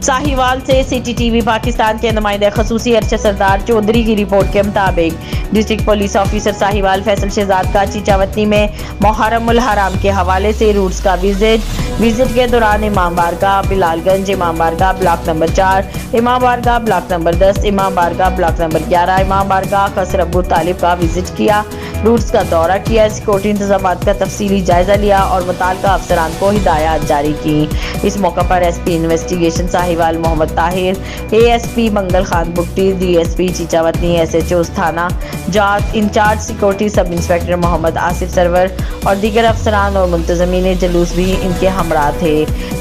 साहिवाल से city TV Pakistan के नुमाइंदे खसूसी अरशद सरदार चौधरी की रिपोर्ट के मुताबिक district police officer Sahiwal Faisal Shahzad का चीचावतनी में मुहर्रमुल हराम के हवाले से रूट्स का विजिट के दौरान इमाम बारगाह बिलालगंज, इमाम बारगाह ब्लॉक नंबर 4, इमाम बारगाह ब्लॉक नंबर 10, इमाम बारगाह ब्लॉक नंबर 11, इमाम बारगाह कसर अबू तालिब का विजिट किया, रूट्स का दौरा किया, सिक्योरिटी इंतजाम का तफसीली जायजा लिया और मुताल्लिका अफसरान को हिदायत जारी की। इस मौका पर SP investigation Sahiwal Mohammad Tahir, ASP Mangal Khan Bugti, DSP Chichawatni, SHO थाना जात, in charge security sub inspector Mohammad Asif Sarwar और दीगर अफसरान और मुंतजमीन जुलूस भी इनके हमरा थे।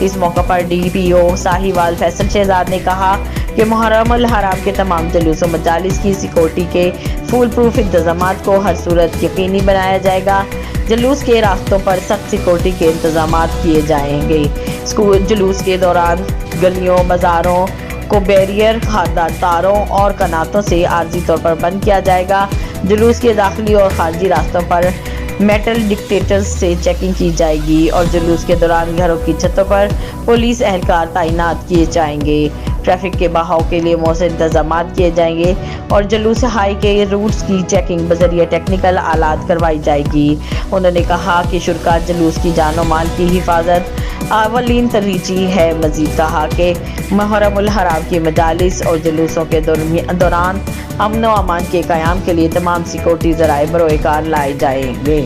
इस मौका पर डीपीओ साहिवाल फैसल शहजाद ने कहा कि मुहर्रमुल हराम के तमाम जुलूस और मजालिस की सिक्योरिटी के फुल प्रूफ इंतजामात को हर सूरत यकीनी बनाया जाएगा। जुलूस के रास्तों पर सख्त सिक्योरिटी के इंतजामात किए जाएंगे। स्कूल जुलूस के दौरान गलियों, बाजारों को बैरियर, खारदार तारों और कनातों से आर्जी तौर पर बंद किया जाएगा। जुलूस के दाखिली और खारजी रास्तों पर मेटल डिटेक्टर्स से चेकिंग की जाएगी और जुलूस के दौरान घरों की छतों पर पुलिस एहलकार तैनात किए जाएंगे। ट्रैफिक के बहाव के लिए मौसम इंतजाम किए जाएंगे और जुलूस हाई के रूट्स की चेकिंग बजरिया टेक्निकल आलात करवाई जाएगी। उन्होंने कहा कि शुरका जुलूस की जान और माल की हिफाजत अवलीन तरजीह है। मजीद कहा कि मुहर्रमुल हराम की मजालिस और जुलूसों के दौरान अमन व अमान के क़याम के लिए तमाम सिक्योरिटी ज़राए बरोए कार लाए जाएंगे।